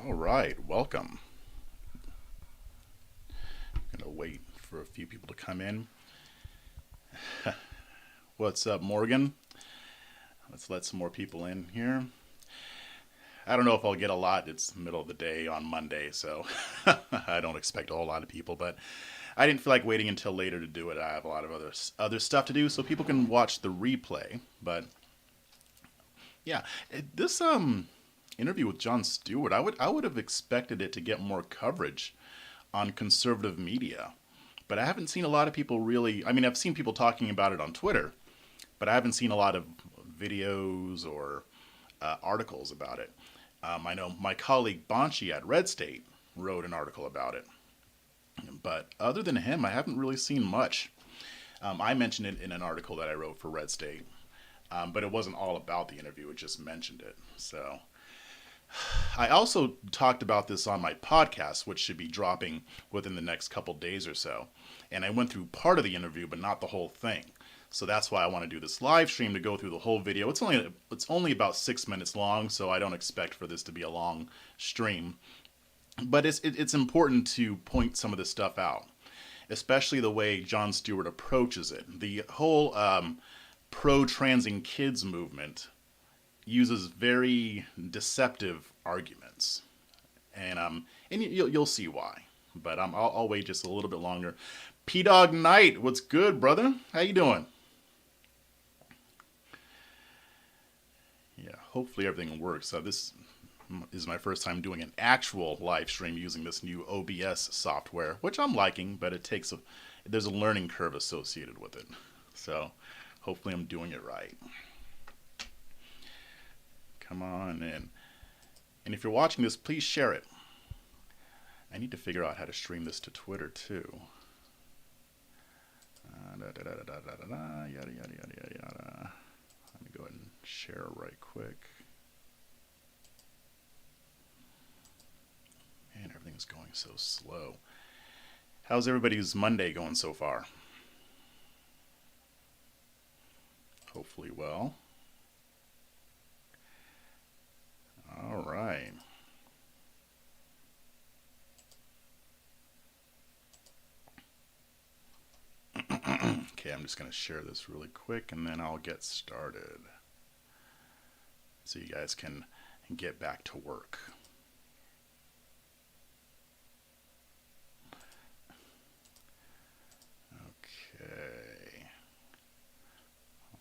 All right, welcome. I'm gonna wait for a few people to come in. What's up, Morgan? Let's let some more people in here. I don't know if I'll get a lot. It's the middle of the day on Monday, so I don't expect a whole lot of people. But I didn't feel like waiting until later to do it. I have a lot of other stuff to do, so people can watch the replay. But yeah, this interview with Jon Stewart, I would have expected it to get more coverage on conservative media. But I haven't seen a lot of people really. I mean, I've seen people talking about it on Twitter, but I haven't seen a lot of videos or articles about it. I know my colleague Banshi at Red State wrote an article about it, but other than him, I haven't really seen much. I mentioned it in an article that I wrote for Red State, but it wasn't all about the interview. It just mentioned it. So I also talked about this on my podcast, which should be dropping within the next couple days or so. And I went through part of the interview, but not the whole thing. So that's why I want to do this live stream to go through the whole video. It's only about 6 minutes long, so I don't expect for this to be a long stream. But it's important to point some of this stuff out, especially the way Jon Stewart approaches it. The whole pro-transing kids movement uses very deceptive arguments, and you'll see why. But I'll wait just a little bit longer. P Dog Knight, what's good, brother? How you doing? Yeah, hopefully everything works. This is my first time doing an actual live stream using this new OBS software, which I'm liking, but there's a learning curve associated with it. So hopefully I'm doing it right. Come on in. And if you're watching this, please share it. I need to figure out how to stream this to Twitter too. Yada, yada, yada, yada, yada. Let me go ahead and share right quick. Man, everything's going so slow. How's everybody's Monday going so far? Hopefully well. All right. Okay, I'm just going to share this really quick and then I'll get started so you guys can get back to work. Okay.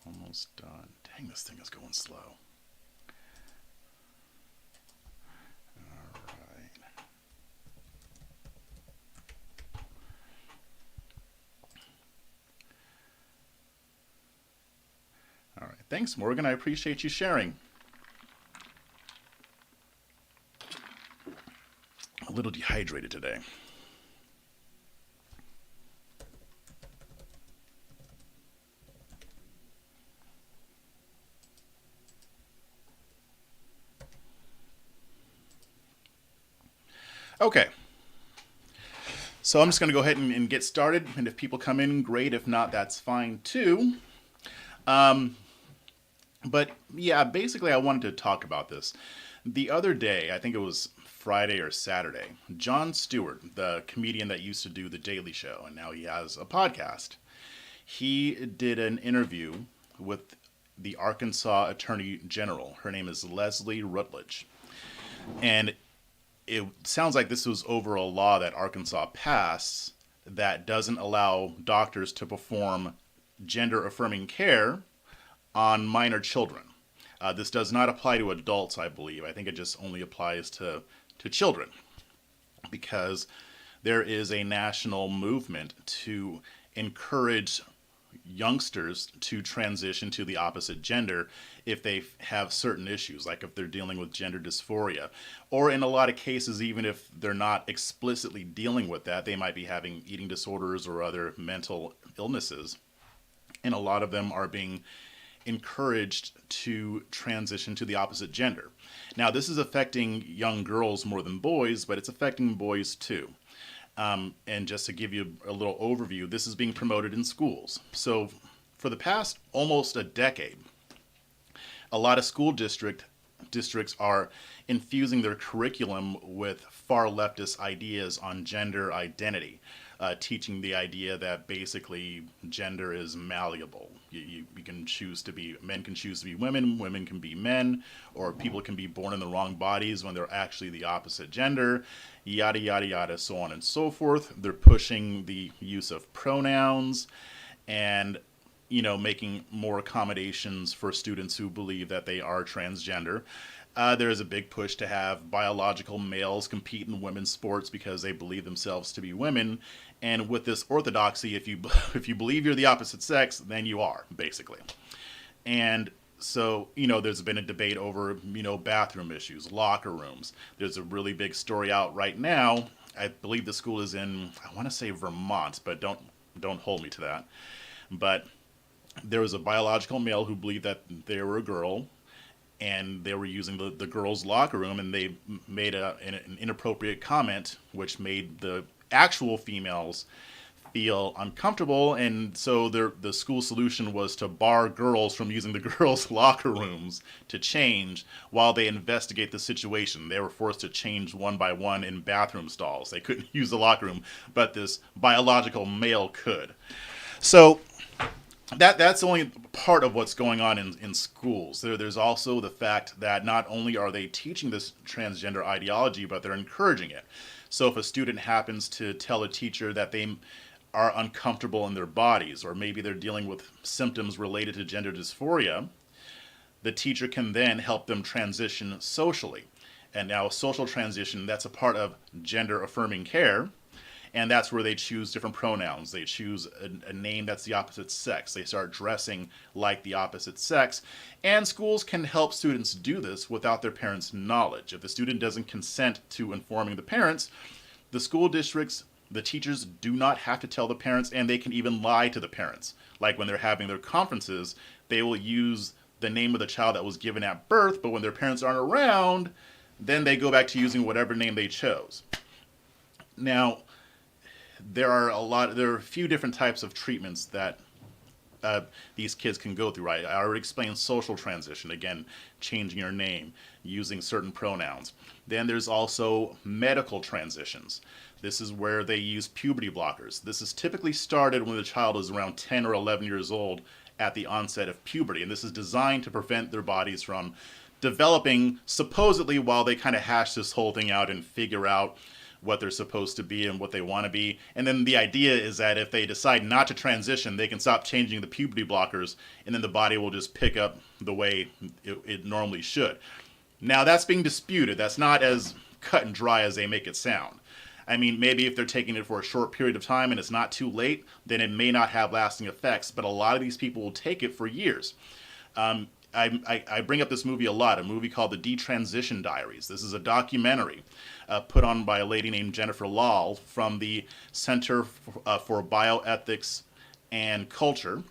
Almost done. Dang, this thing is going slow. All right. Thanks, Morgan. I appreciate you sharing. A little dehydrated today. Okay. So I'm just going to go ahead and get started. And if people come in, great. If not, that's fine too. But yeah, basically I wanted to talk about this. The other day, I think it was Friday or Saturday, Jon Stewart, the comedian that used to do The Daily Show, and now he has a podcast, he did an interview with the Arkansas Attorney General. Her name is Leslie Rutledge. And it sounds like this was over a law that Arkansas passed that doesn't allow doctors to perform gender-affirming care on minor children. This does not apply to adults, I believe. I think it just only applies to children, because there is a national movement to encourage youngsters to transition to the opposite gender if they have certain issues, like if they're dealing with gender dysphoria, or in a lot of cases, even if they're not explicitly dealing with that, they might be having eating disorders or other mental illnesses, and a lot of them are being encouraged to transition to the opposite gender. Now, this is affecting young girls more than boys, but it's affecting boys too. And just to give you a little overview, this is being promoted in schools. So for the past almost a decade, a lot of school districts districts are infusing their curriculum with far leftist ideas on gender identity, teaching the idea that basically gender is malleable. You can choose to be, men can choose to be women can be men, or people can be born in the wrong bodies when they're actually the opposite gender, yada, yada, yada, so on and so forth. They're pushing the use of pronouns and, making more accommodations for students who believe that they are transgender. There is a big push to have biological males compete in women's sports because they believe themselves to be women. And with this orthodoxy, if you believe you're the opposite sex, then you are, basically. And so, there's been a debate over, bathroom issues, locker rooms. There's a really big story out right now. I believe the school is in, I want to say Vermont, but don't hold me to that. But there was a biological male who believed that they were a girl, and they were using the girls' locker room, and they made an inappropriate comment, which made the actual females feel uncomfortable. And so the school solution was to bar girls from using the girls' locker rooms to change while they investigate the situation. They were forced to change one by one in bathroom stalls. They couldn't use the locker room, but this biological male could. So that's only part of what's going on in schools. There's also the fact that not only are they teaching this transgender ideology, but they're encouraging it. So if a student happens to tell a teacher that they are uncomfortable in their bodies, or maybe they're dealing with symptoms related to gender dysphoria, the teacher can then help them transition socially. And now a social transition, that's a part of gender-affirming care. And that's where they choose different pronouns. They choose a name that's the opposite sex. They start dressing like the opposite sex. And schools can help students do this without their parents' knowledge. If the student doesn't consent to informing the parents, the school districts, the teachers do not have to tell the parents, and they can even lie to the parents. Like when they're having their conferences, they will use the name of the child that was given at birth, but when their parents aren't around, then they go back to using whatever name they chose. Now, there are a few different types of treatments that these kids can go through, right? I already explained social transition, again, changing your name, using certain pronouns. Then there's also medical transitions. This is where they use puberty blockers. This is typically started when the child is around 10 or 11 years old at the onset of puberty, and this is designed to prevent their bodies from developing, supposedly, while they kind of hash this whole thing out and figure out what they're supposed to be and what they want to be. And then the idea is that if they decide not to transition, they can stop changing the puberty blockers, and then the body will just pick up the way it normally should. Now, that's being disputed. That's not as cut and dry as they make it sound. I mean, maybe if they're taking it for a short period of time and it's not too late, then it may not have lasting effects, but a lot of these people will take it for years. I bring up this movie a lot, a movie called The Detransition Diaries. This is a documentary put on by a lady named Jennifer Lahl from the Center for Bioethics and Culture.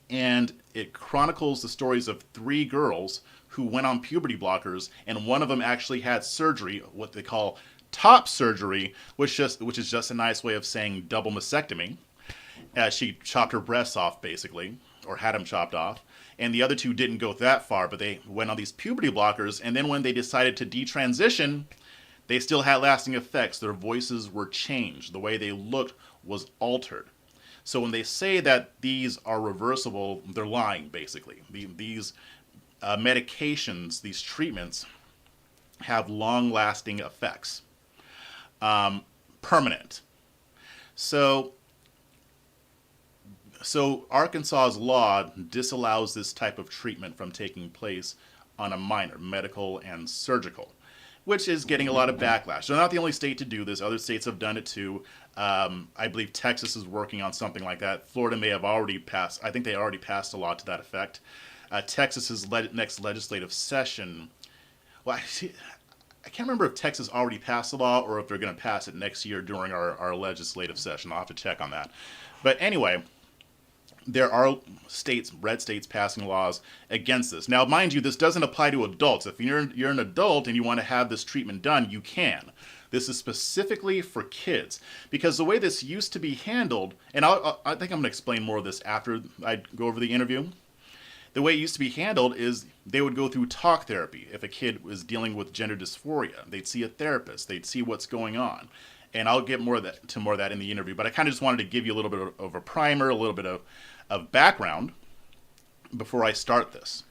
And it chronicles the stories of 3 girls who went on puberty blockers, and one of them actually had surgery, what they call top surgery, which is just a nice way of saying double mastectomy. She chopped her breasts off, basically, or had them chopped off. And the other 2 didn't go that far, but they went on these puberty blockers, and then when they decided to detransition, they still had lasting effects. Their voices were changed. The way they looked was altered. So when they say that these are reversible, they're lying, basically. These medications, these treatments, have long-lasting effects. Permanent. So Arkansas's law disallows this type of treatment from taking place on a minor, medical and surgical, which is getting a lot of backlash. They're not the only state to do this. Other states have done it too. I believe Texas is working on something like that. Florida may have already passed. I think they already passed a law to that effect. Texas's next legislative session, well, I can't remember if Texas already passed the law or if they're going to pass it next year during our legislative session. I'll have to check on that. But anyway, there are states, red states, passing laws against this. Now, mind you, this doesn't apply to adults. If you're an adult and you want to have this treatment done, you can. This is specifically for kids, because the way this used to be handled, and I think I'm going to explain more of this after I go over the interview. the way it used to be handled is they would go through talk therapy. If a kid was dealing with gender dysphoria, they'd see a therapist. They'd see what's going on. And I'll get more of that in the interview. But I kind of just wanted to give you a little bit of a primer, a little bit of background before I start this.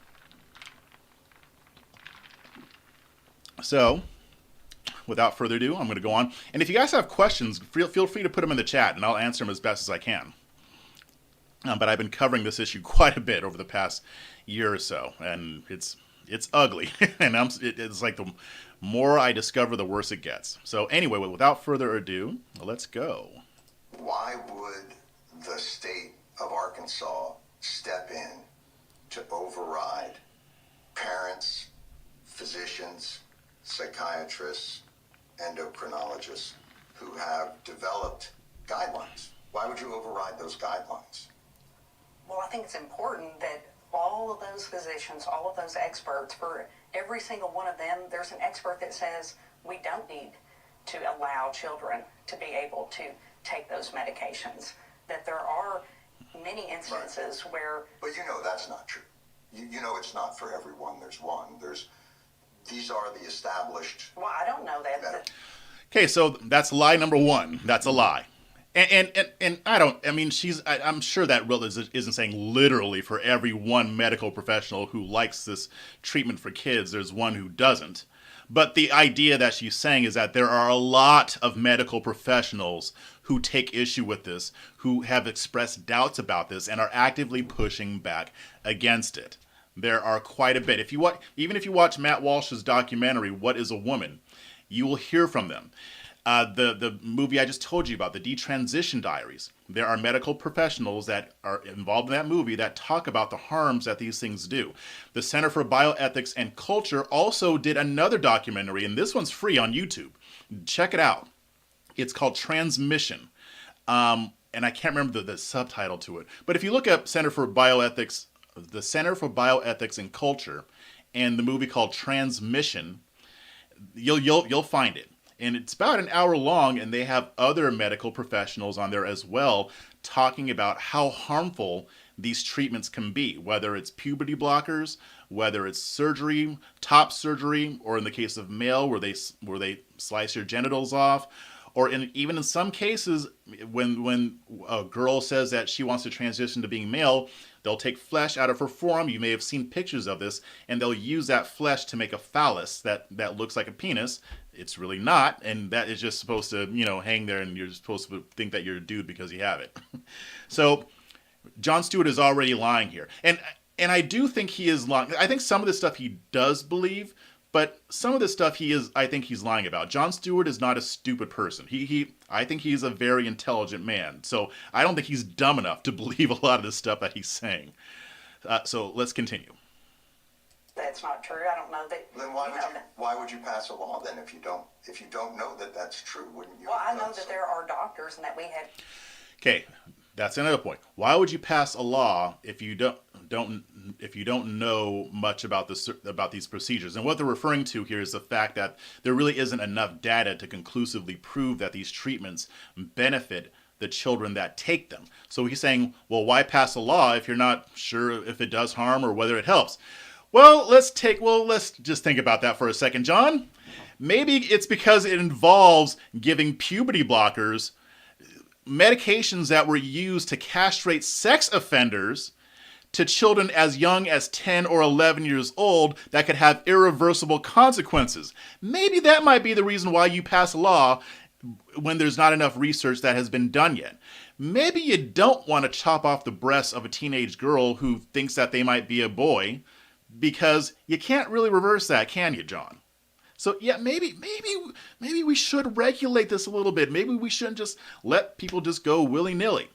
So, without further ado, I'm going to go on. And if you guys have questions, feel free to put them in the chat, and I'll answer them as best as I can. But I've been covering this issue quite a bit over the past year or so, and it's ugly. And it's like the more I discover, the worse it gets. So anyway, without further ado, let's go. Why would the state of Arkansas step in to override parents, physicians, psychiatrists, endocrinologists who have developed guidelines? Why would you override those guidelines? Well, I think it's important that all of those physicians, all of those experts, for every single one of them, there's an expert that says we don't need to allow children to be able to take those medications. That there are many instances where... But you know that's not true. You know it's not for everyone. There's one. These are the established... Well, I don't know that. Okay, so that's lie number one. That's a lie. And I'm sure that Rutledge isn't saying literally for every one medical professional who likes this treatment for kids, there's one who doesn't. But the idea that she's saying is that there are a lot of medical professionals who take issue with this, who have expressed doubts about this, and are actively pushing back against it. There are quite a bit. Even if you watch Matt Walsh's documentary, What is a Woman?, you will hear from them. The movie I just told you about, the Detransition Diaries, there are medical professionals that are involved in that movie that talk about the harms that these things do. The Center for Bioethics and Culture also did another documentary, and this one's free on YouTube. Check it out. It's called Transmission. And I can't remember the subtitle to it. But if you look up the Center for Bioethics and Culture, and the movie called Transmission, you'll find it. And it's about an hour long, and they have other medical professionals on there as well talking about how harmful these treatments can be, whether it's puberty blockers, whether it's surgery, top surgery, or in the case of male, where they slice your genitals off, or even in some cases, when a girl says that she wants to transition to being male, they'll take flesh out of her forearm. You may have seen pictures of this, and they'll use that flesh to make a phallus that looks like a penis. It's really not, and that is just supposed to, hang there, and you're supposed to think that you're a dude because you have it. So, Jon Stewart is already lying here, and I do think he is lying. I think some of the stuff he does believe, but some of the stuff I think he's lying about. Jon Stewart is not a stupid person. I think he's a very intelligent man. So I don't think he's dumb enough to believe a lot of the stuff that he's saying. So let's continue. That's not true. I don't know that. Then why would you pass a law then if you don't know that that's true? Wouldn't you? Well, I know that there are doctors and that we had. Okay, that's another point. Why would you pass a law if you don't know much about these procedures? And what they're referring to here is the fact that there really isn't enough data to conclusively prove that these treatments benefit the children that take them. So he's saying, well, why pass a law if you're not sure if it does harm or whether it helps? Well, let's just think about that for a second, John. Maybe it's because it involves giving puberty blockers, medications that were used to castrate sex offenders, to children as young as 10 or 11 years old that could have irreversible consequences. Maybe that might be the reason why you pass a law when there's not enough research that has been done yet. Maybe you don't want to chop off the breasts of a teenage girl who thinks that they might be a boy, because you can't really reverse that, can you, John? So yeah, maybe we should regulate this a little bit. Maybe we shouldn't just let people just go willy-nilly.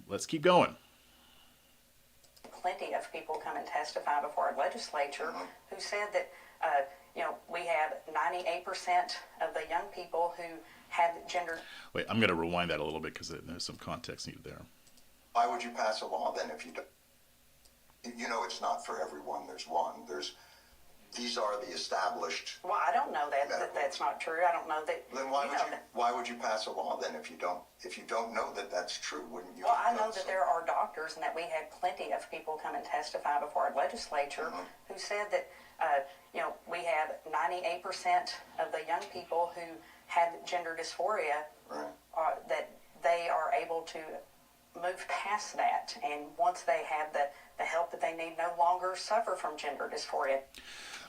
Let's keep going. Plenty of people come and testify before our legislature who said that we have 98% of the young people who had gender... Wait, I'm going to rewind that a little bit because there's some context needed there. Why would you pass a law then if you don't? You know it's not for everyone. There's one. these are the established. Well, I don't know that's not true. I don't know that. Then why would you pass a law then if you don't know that that's true? Wouldn't you? Well, I know that there are doctors, and that we had plenty of people come and testify before our legislature who said that we had 98% of the young people who had gender dysphoria that they are able to move past that, and once they have the help that they need, no longer suffer from gender dysphoria.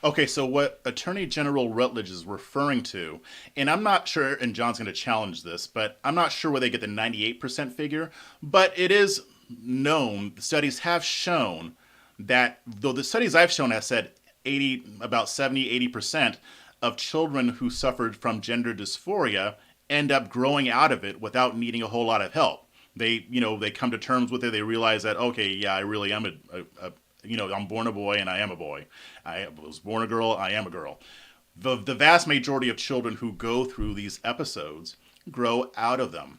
Okay, so what Attorney General Rutledge is referring to, and I'm not sure, and John's going to challenge this, but I'm not sure where they get the 98% figure, but it is known, the studies have shown that, though the studies I've shown have said about 70-80% of children who suffered from gender dysphoria end up growing out of it without needing a whole lot of help. They come to terms with it. They realize that, okay, yeah, I really am I'm born a boy and I am a boy. I was born a girl, I am a girl. The vast majority of children who go through these episodes grow out of them,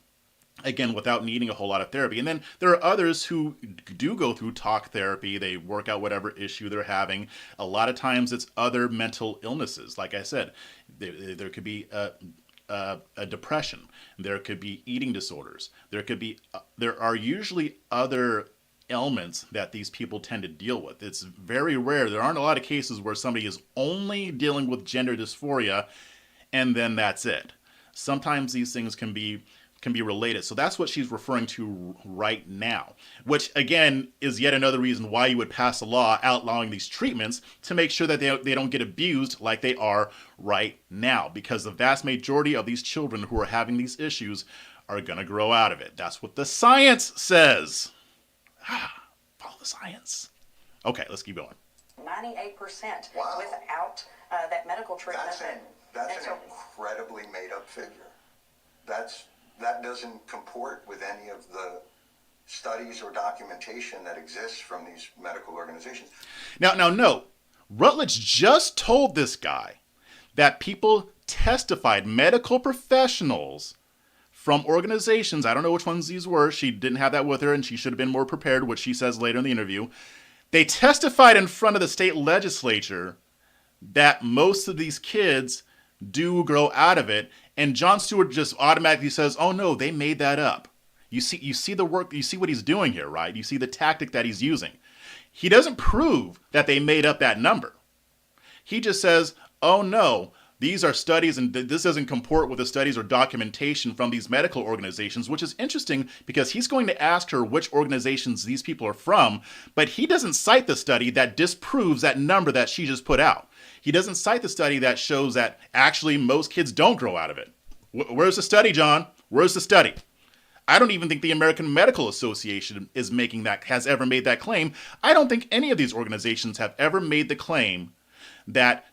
again, without needing a whole lot of therapy. And then there are others who do go through talk therapy. They work out whatever issue they're having. A lot of times it's other mental illnesses. Like I said, there could be a depression. There could be eating disorders. There are usually other ailments that these people tend to deal with. It's very rare. There aren't a lot of cases where somebody is only dealing with gender dysphoria and then that's it. Sometimes these things can be related. So that's what she's referring to right now, which again is yet another reason why you would pass a law outlawing these treatments, to make sure that they don't get abused like they are right now, because the vast majority of these children who are having these issues are going to grow out of it. That's what the science says. Follow the science. Okay, let's keep going. 98% Wow. without that medical treatment. That's an incredibly made-up figure. That doesn't comport with any of the studies or documentation that exists from these medical organizations. Now, note, Rutledge just told this guy that people testified, medical professionals from organizations, I don't know which ones these were, she didn't have that with her and she should have been more prepared, which she says later in the interview. They testified in front of the state legislature that most of these kids do grow out of it, and Jon Stewart just automatically says, oh no, they made that up. You see the work, you see what he's doing here, right? You see the tactic that he's using. He doesn't prove that they made up that number. He just says, oh no, these are studies, and this doesn't comport with the studies or documentation from these medical organizations, which is interesting because he's going to ask her which organizations these people are from, but he doesn't cite the study that disproves that number that she just put out. He doesn't cite the study that shows that actually most kids don't grow out of it. Where's the study, John? Where's the study? I don't even think the American Medical Association has ever made that claim. I don't think any of these organizations have ever made the claim that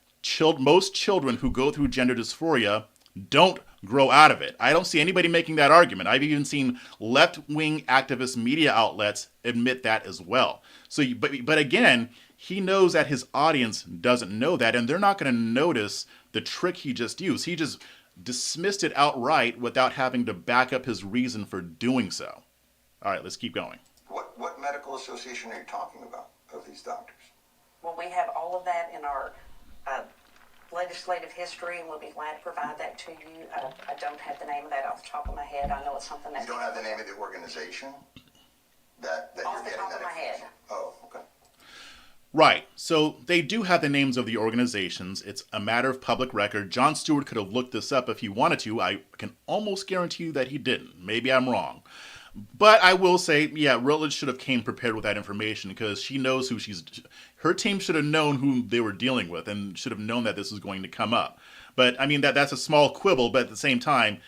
most children who go through gender dysphoria don't grow out of it. I don't see anybody making that argument. I've even seen left-wing activist media outlets admit that as well. So, but again, he knows that his audience doesn't know that, and they're not going to notice the trick he just used. He just dismissed it outright without having to back up his reason for doing so. All right, let's keep going. What medical association are you talking about of these doctors? Well, we have all of that in our legislative history, and we'll be glad to provide that to you. I don't have the name of that off the top of my head. I know it's something that... You don't have the name of the organization that you're off the getting top that of my head. information? Oh, okay. Right. So they do have the names of the organizations. It's a matter of public record. Jon Stewart could have looked this up if he wanted to. I can almost guarantee you that he didn't. Maybe I'm wrong. But I will say, yeah, Rutledge should have came prepared with that information because she knows who her team should have known who they were dealing with and should have known that this was going to come up. But I mean, that's a small quibble, but at the same time,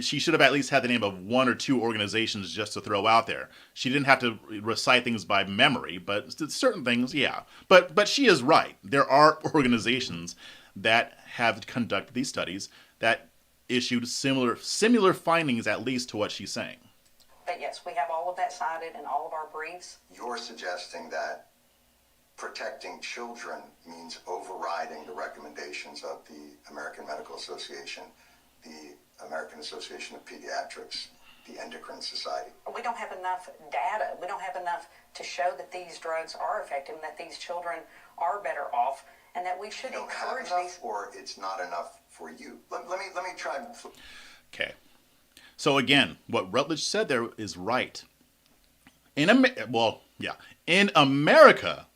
she should have at least had the name of one or two organizations just to throw out there. She didn't have to recite things by memory, but certain things, yeah. But she is right. There are organizations that have conducted these studies that issued similar findings, at least to what she's saying. But yes, we have all of that cited in all of our briefs. You're suggesting that protecting children means overriding the recommendations of the American Medical Association, the American Association of Pediatrics, the Endocrine Society. We don't have enough data. We don't have enough to show that these drugs are effective and that these children are better off, and that we should You don't encourage have enough, these. or it's not enough for you. Let me try. Okay. So again, what Rutledge said there is right. In America,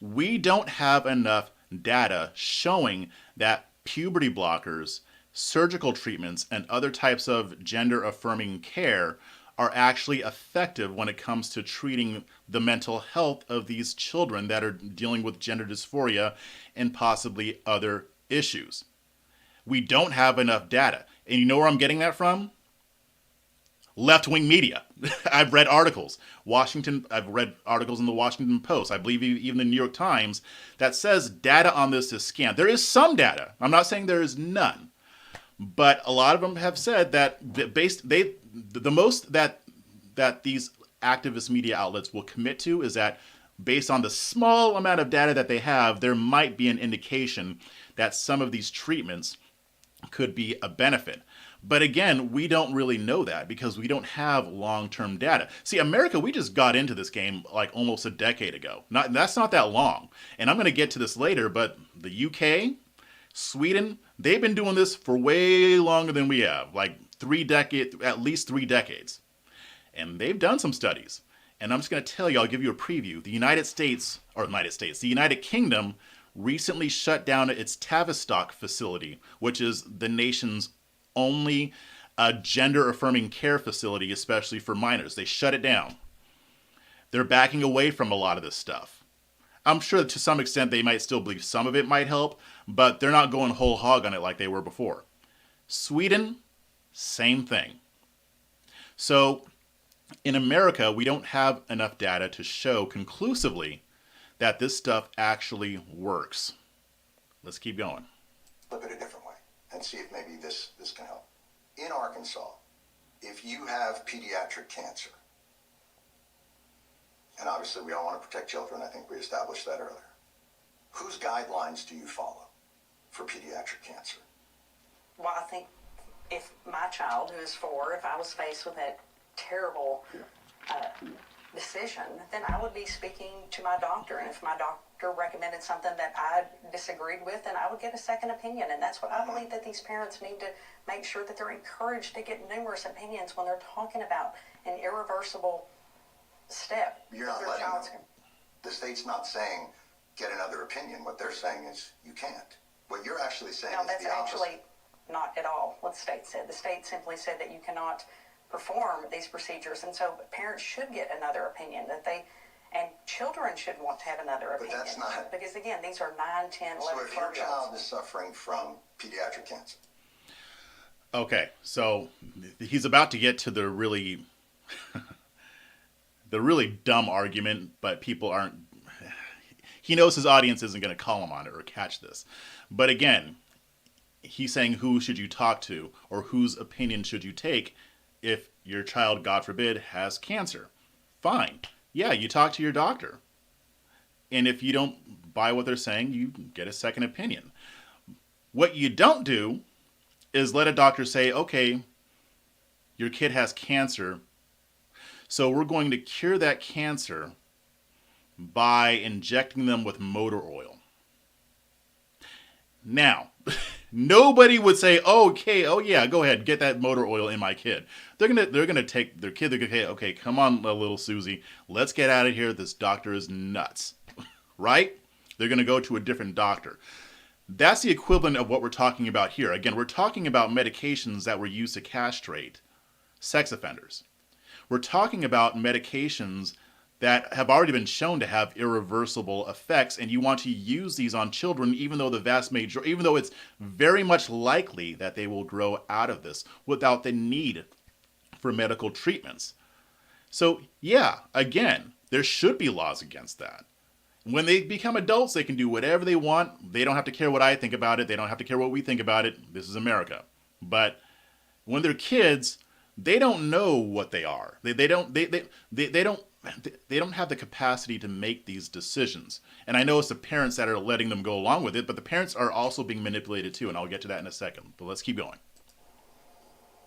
we don't have enough data showing that puberty blockers, surgical treatments, and other types of gender-affirming care are actually effective when it comes to treating the mental health of these children that are dealing with gender dysphoria and possibly other issues. We don't have enough data. And you know where I'm getting that from? Left-wing media. I've read articles. I've read articles in the Washington Post, I believe even the New York Times, that says data on this is scant. There is some data. I'm not saying there is none. But a lot of them have said that the most that these activist media outlets will commit to is that based on the small amount of data that they have, there might be an indication that some of these treatments could be a benefit. But again, we don't really know that because we don't have long-term data. See, America, we just got into this game like almost a decade ago. That's not that long. And I'm going to get to this later, but the UK, Sweden, they've been doing this for way longer than we have, like at least 3 decades. And they've done some studies. And I'm just going to tell you, I'll give you a preview. The United Kingdom recently shut down its Tavistock facility, which is the nation's only gender-affirming care facility, especially for minors. They shut it down. They're backing away from a lot of this stuff. I'm sure that to some extent they might still believe some of it might help, but they're not going whole hog on it like they were before. Sweden, same thing. So in America, we don't have enough data to show conclusively that this stuff actually works. Let's keep going. Look at it a different way and see if maybe this can help. In Arkansas, if you have pediatric cancer, and obviously we all want to protect children, I think we established that earlier, whose guidelines do you follow for pediatric cancer? Well, I think if my child, who is 4, if I was faced with that terrible decision, then I would be speaking to my doctor. And if my doctor recommended something that I disagreed with, then I would get a second opinion. And that's what I believe that these parents need to make sure that they're encouraged to get numerous opinions when they're talking about an irreversible step. You're not letting them. The state's not saying get another opinion. What they're saying is you can't. What you're actually saying is the opposite. No, that's actually not at all what the state said. The state simply said that you cannot perform these procedures, and so parents should get another opinion, and children should want to have another opinion. But that's not, because again, these are 9, 10, 11, 12 so if your years child old. is suffering from pediatric cancer. Okay, so he's about to get to the really dumb argument, but people aren't. He knows his audience isn't going to call him on it or catch this. But again, he's saying who should you talk to or whose opinion should you take if your child, God forbid, has cancer. Fine. Yeah, you talk to your doctor. And if you don't buy what they're saying, you get a second opinion. What you don't do is let a doctor say, okay, your kid has cancer, so we're going to cure that cancer by injecting them with motor oil. Now, nobody would say, okay, oh yeah, go ahead, get that motor oil in my kid. They're gonna take their kid. They're gonna say, okay, come on, little Susie, let's get out of here. This doctor is nuts, right? They're gonna go to a different doctor. That's the equivalent of what we're talking about here. Again, we're talking about medications that were used to castrate sex offenders. We're talking about medications that have already been shown to have irreversible effects, and you want to use these on children, even though it's very much likely that they will grow out of this without the need for medical treatments. So yeah, again, there should be laws against that. When they become adults, they can do whatever they want. They don't have to care what I think about it. They don't have to care what we think about it. This is America. But when they're kids, they don't know what they are. They don't have the capacity to make these decisions. And I know it's the parents that are letting them go along with it, but the parents are also being manipulated too, and I'll get to that in a second. But let's keep going.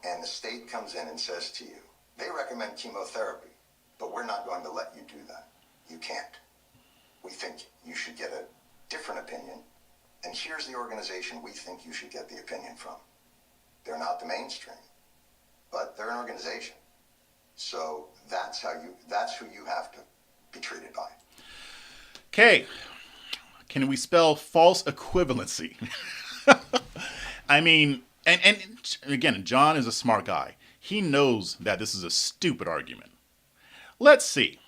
And the state comes in and says to you, They recommend chemotherapy, but we're not going to let you do that. You can't. We think you should get a different opinion, and here's the organization we think you should get the opinion from. They're not the mainstream, but they're an organization. So that's who you have to be treated by. Okay. Can we spell false equivalency? I mean, and again, Jon is a smart guy. He knows that this is a stupid argument. Let's see.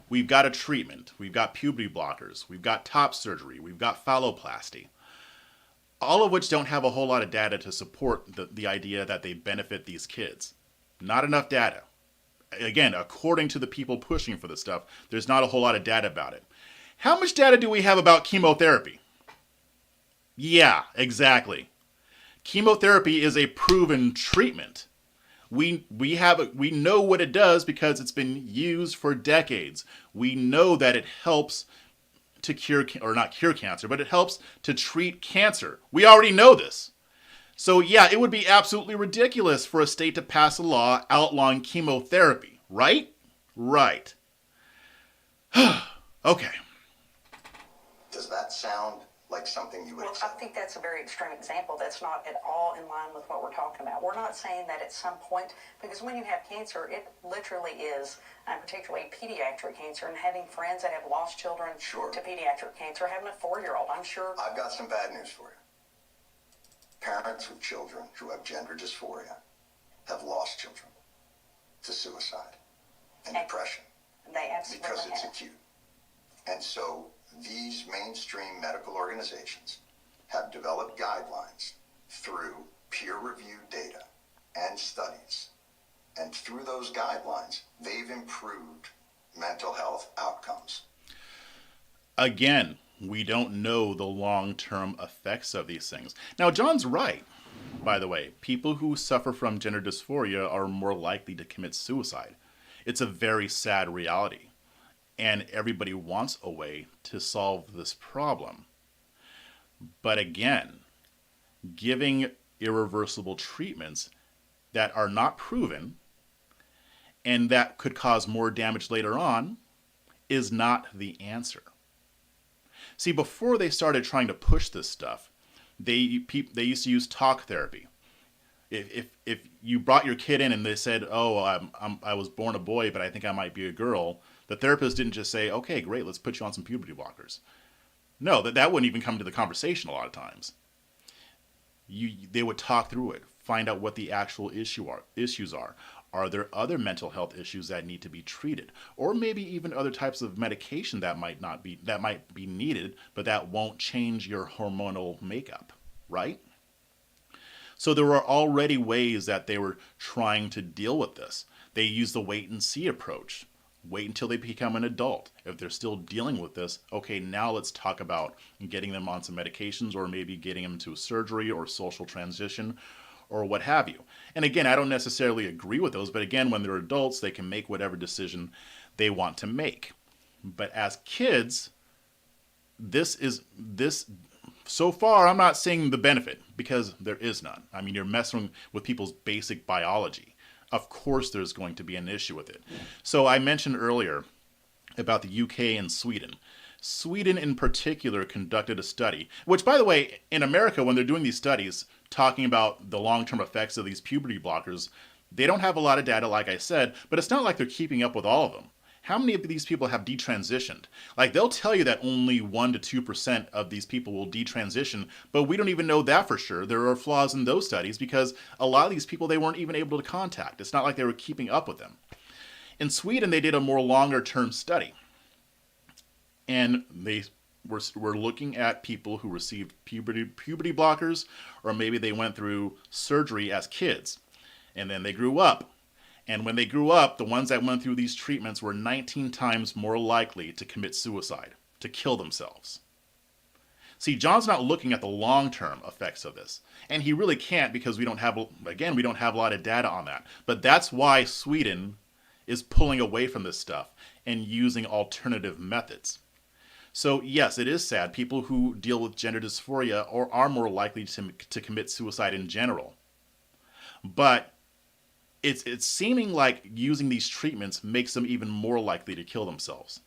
We've got a treatment. We've got puberty blockers. We've got top surgery. We've got phalloplasty. All of which don't have a whole lot of data to support the idea that they benefit these kids. Not enough data. Again, according to the people pushing for this stuff, there's not a whole lot of data about it. How much data do we have about chemotherapy? Yeah, exactly. Chemotherapy is a proven treatment. We know what it does because it's been used for decades. We know that it helps to cure, or not cure cancer, but it helps to treat cancer. We already know this. So yeah, it would be absolutely ridiculous for a state to pass a law outlawing chemotherapy, right? Right. Okay. Does that sound like something you would Well, I accept? think that's a very extreme example. That's not at all in line with what we're talking about. We're not saying that at some point, because when you have cancer, it literally is, particularly pediatric cancer, and having friends that have lost children Sure. to pediatric cancer, having a 4-year-old, I'm sure. I've got some bad news for you. Parents with children who have gender dysphoria have lost children to suicide and depression They absolutely because it's have. acute. And so these mainstream medical organizations have developed guidelines through peer-reviewed data and studies. And through those guidelines, they've improved mental health outcomes. Again, we don't know the long-term effects of these things. Now, Jon's right, by the way. People who suffer from gender dysphoria are more likely to commit suicide. It's a very sad reality. And everybody wants a way to solve this problem. But again, giving irreversible treatments that are not proven and that could cause more damage later on is not the answer. See, before they started trying to push this stuff, they used to use talk therapy. If you brought your kid in and they said, "Oh, I was born a boy, but I think I might be a girl," the therapist didn't just say, "Okay, great, let's put you on some puberty blockers." No, that wouldn't even come to the conversation a lot of times. They would talk through it, find out what the actual issues are. Are there other mental health issues that need to be treated, or maybe even other types of medication that might be needed, but that won't change your hormonal makeup, right? So there were already ways that they were trying to deal with this. They used the wait and see approach. Wait until they become an adult. If they're still dealing with this, okay, now let's talk about getting them on some medications, or maybe getting them to surgery or social transition or what have you. And again, I don't necessarily agree with those, but again, when they're adults, they can make whatever decision they want to make. But as kids, this so far, I'm not seeing the benefit, because there is none. I mean, you're messing with people's basic biology. Of course there's going to be an issue with it. So I mentioned earlier about the UK and Sweden. Sweden in particular conducted a study, which, by the way, in America, when they're doing these studies talking about the long-term effects of these puberty blockers, they don't have a lot of data, like I said, but it's not like they're keeping up with all of them. How many of these people have detransitioned? Like, they'll tell you that only 1% to 2% of these people will detransition, but we don't even know that for sure. There are flaws in those studies because a lot of these people they weren't even able to contact. It's not like they were keeping up with them. In Sweden, they did a more longer-term study, and they were looking at people who received puberty blockers, or maybe they went through surgery as kids, and then they grew up. And when they grew up, the ones that went through these treatments were 19 times more likely to commit suicide, to kill themselves. See, Jon's not looking at the long-term effects of this. And he really can't, because we don't have a lot of data on that. But that's why Sweden is pulling away from this stuff and using alternative methods. So yes, it is sad. People who deal with gender dysphoria are more likely to commit suicide in general. But it's seeming like using these treatments makes them even more likely to kill themselves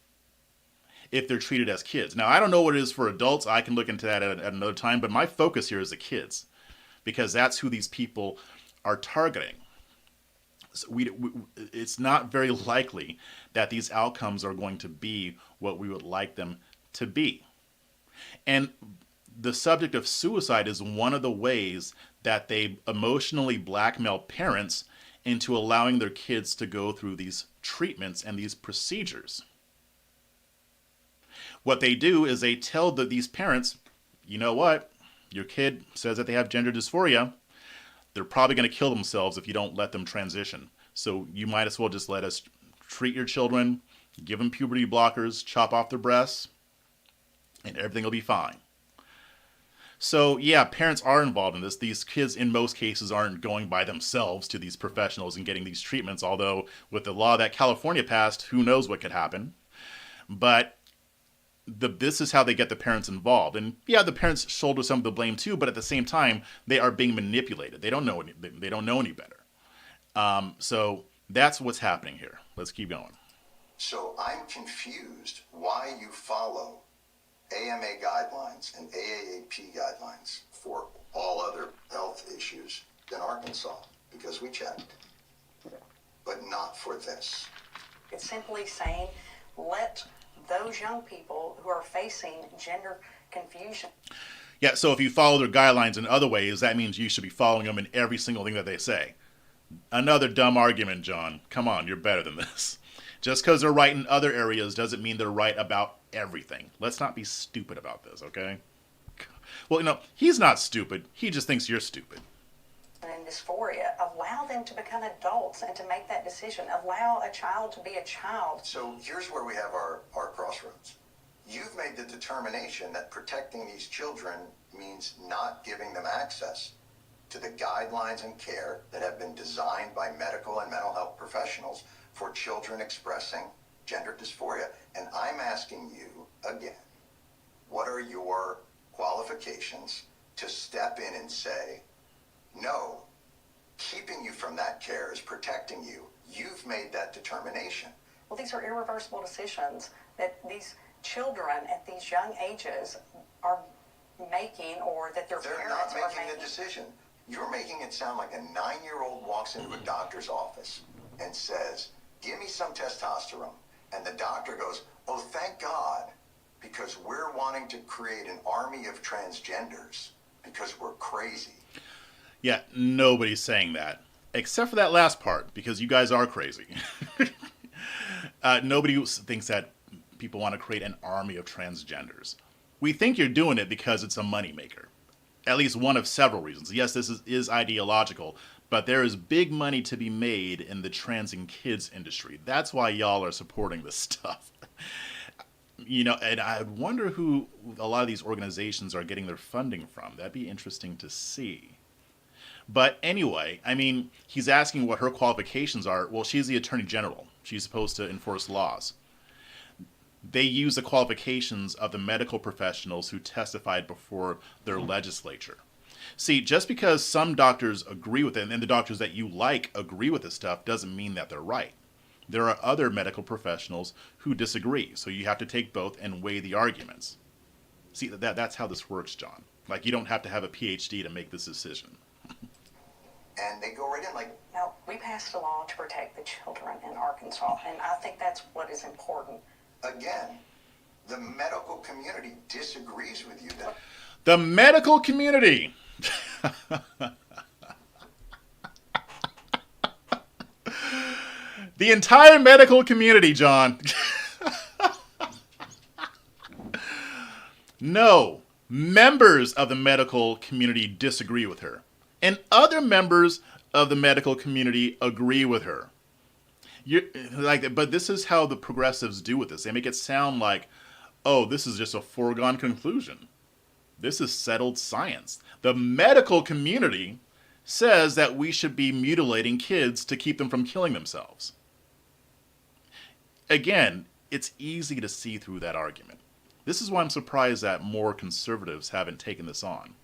if they're treated as kids. Now, I don't know what it is for adults. I can look into that at another time, but my focus here is the kids, because that's who these people are targeting. So it's not very likely that these outcomes are going to be what we would like them to be. And the subject of suicide is one of the ways that they emotionally blackmail parents into allowing their kids to go through these treatments and these procedures. What they do is they tell these parents, you know what, your kid says that they have gender dysphoria. They're probably going to kill themselves if you don't let them transition. So you might as well just let us treat your children, give them puberty blockers, chop off their breasts, and everything will be fine. So yeah, parents are involved in this. These kids, in most cases, aren't going by themselves to these professionals and getting these treatments, although with the law that California passed, who knows what could happen. But this is how they get the parents involved. And yeah, the parents shoulder some of the blame too, but at the same time, they are being manipulated. They don't know any better. So that's what's happening here. Let's keep going. So I'm confused why you follow AMA guidelines and AAAP guidelines for all other health issues in Arkansas, because we checked, but not for this. It's simply saying, let those young people who are facing gender confusion. Yeah, so if you follow their guidelines in other ways, that means you should be following them in every single thing that they say. Another dumb argument, John. Come on, you're better than this. Just because they're right in other areas doesn't mean they're right about everything. Let's not be stupid about this, okay? Well, he's not stupid. He just thinks you're stupid. And dysphoria, allow them to become adults and to make that decision. Allow a child to be a child. So here's where we have our crossroads. You've made the determination that protecting these children means not giving them access to the guidelines and care that have been designed by medical and mental health professionals for children expressing gender dysphoria. And I'm asking you again, what are your qualifications to step in and say, no, keeping you from that care is protecting you. You've made that determination. Well, these are irreversible decisions that these children at these young ages are making, or that their parents are making. They're not making the decision. You're making it sound like a 9-year-old walks into a doctor's office and says, give me some testosterone. And the doctor goes, oh, thank God, because we're wanting to create an army of transgenders because we're crazy. Yeah, nobody's saying that. Except for that last part, because you guys are crazy. Nobody thinks that people want to create an army of transgenders. We think you're doing it because it's a moneymaker. At least one of several reasons. Yes, this is ideological, but there is big money to be made in the trans and kids industry. That's why y'all are supporting this stuff. And I wonder who a lot of these organizations are getting their funding from. That'd be interesting to see. But anyway, he's asking what her qualifications are. Well, she's the Attorney General. She's supposed to enforce laws. They use the qualifications of the medical professionals who testified before their legislature. See, just because some doctors agree with it, and the doctors that you like agree with this stuff, doesn't mean that they're right. There are other medical professionals who disagree, so you have to take both and weigh the arguments. See, that's how this works, John. Like, you don't have to have a PhD to make this decision. And they go right in like... No, we passed a law to protect the children in Arkansas, and I think that's what is important. Again, the medical community disagrees with you. The medical community! The entire medical community, John. No, members of the medical community disagree with her. And other members of the medical community agree with her. But this is how the progressives do with this. They make it sound like, oh, this is just a foregone conclusion. This is settled science. The medical community says that we should be mutilating kids to keep them from killing themselves. Again, it's easy to see through that argument. This is why I'm surprised that more conservatives haven't taken this on.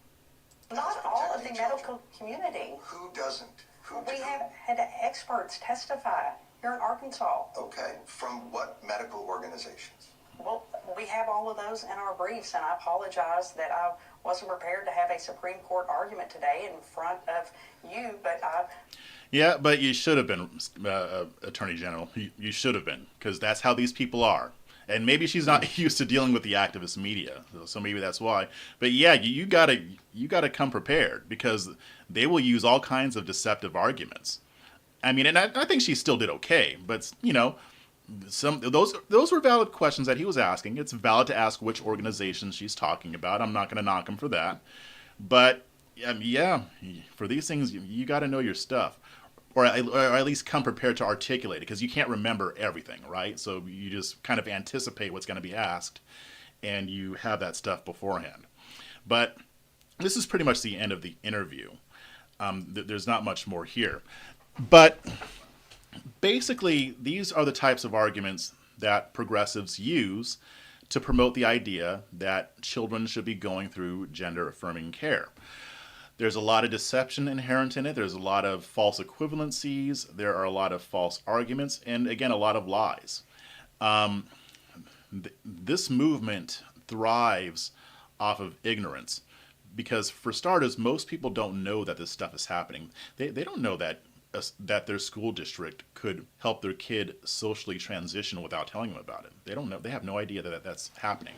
Not all of the medical community. Who doesn't? We have had experts testify here in Arkansas. Okay, from what medical organizations? Well, we have all of those in our briefs, and I apologize that I wasn't prepared to have a Supreme Court argument today in front of you, but Yeah, but you should have been, Attorney General. You should have been, because that's how these people are. And maybe she's not used to dealing with the activist media, so maybe that's why. But yeah, you gotta come prepared, because they will use all kinds of deceptive arguments. I mean, and I think she still did okay, but some those were valid questions that he was asking. It's valid to ask which organizations she's talking about. I'm not going to knock him for that, but yeah, for these things you got to know your stuff, or at least come prepared to articulate it, because you can't remember everything, right? So you just kind of anticipate what's going to be asked, and you have that stuff beforehand. But this is pretty much the end of the interview. There's not much more here, but basically these are the types of arguments that progressives use to promote the idea that children should be going through gender-affirming care. There's a lot of deception inherent in it. There's a lot of false equivalencies. There are a lot of false arguments. And again, a lot of lies. This movement thrives off of ignorance. Because for starters, most people don't know that this stuff is happening. They don't know that their school district could help their kid socially transition without telling them about it. They don't know. They have no idea that that's happening.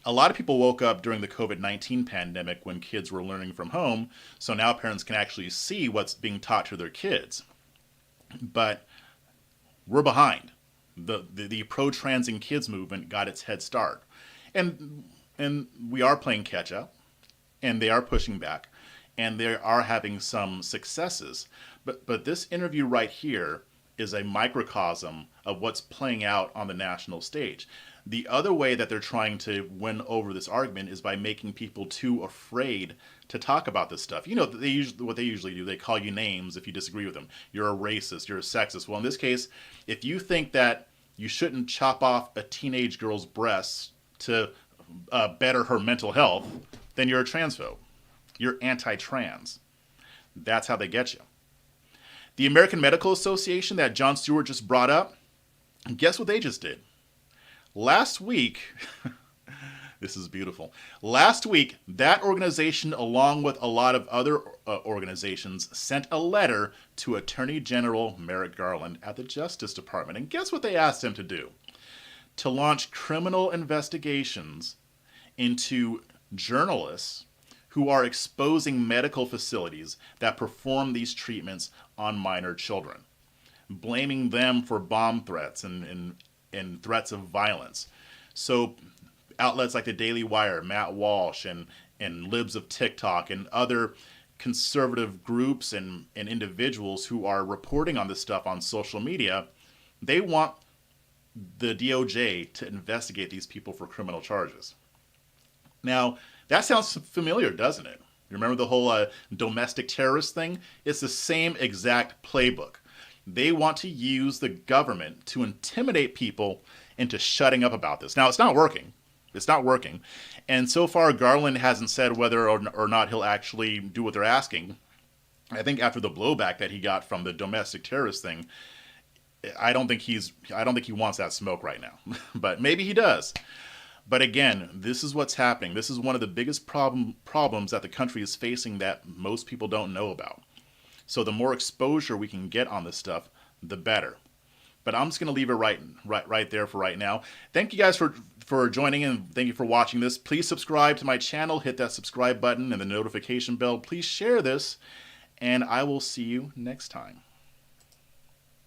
A lot of people woke up during the COVID-19 pandemic when kids were learning from home, so now parents can actually see what's being taught to their kids. But we're behind. The pro-transing kids movement got its head start. And we are playing catch up, and they are pushing back, and they are having some successes. But this interview right here is a microcosm of what's playing out on the national stage. The other way that they're trying to win over this argument is by making people too afraid to talk about this stuff. You know, what they usually do, they call you names if you disagree with them. You're a racist, you're a sexist. Well, in this case, if you think that you shouldn't chop off a teenage girl's breasts to better her mental health, then you're a transphobe. You're anti-trans. That's how they get you. The American Medical Association that Jon Stewart just brought up, guess what they just did? Last week, this is beautiful. Last week, that organization, along with a lot of other organizations, sent a letter to Attorney General Merrick Garland at the Justice Department. And guess what they asked him to do? To launch criminal investigations into journalists who are exposing medical facilities that perform these treatments on minor children, blaming them for bomb threats and threats of violence. So outlets like the Daily Wire, Matt Walsh, and Libs of TikTok, and other conservative groups and individuals who are reporting on this stuff on social media, they want the DOJ to investigate these people for criminal charges. Now, that sounds familiar, doesn't it? You remember the whole domestic terrorist thing? It's the same exact playbook. They want to use the government to intimidate people into shutting up about this. Now, it's not working. It's not working. And so far, Garland hasn't said whether or not he'll actually do what they're asking. I think after the blowback that he got from the domestic terrorist thing, I don't think he wants that smoke right now. But maybe he does. But again, this is what's happening. This is one of the biggest problems that the country is facing that most people don't know about. So the more exposure we can get on this stuff, the better. But I'm just going to leave it right there for right now. Thank you guys for joining in. Thank you for watching this. Please subscribe to my channel. Hit that subscribe button and the notification bell. Please share this, and I will see you next time.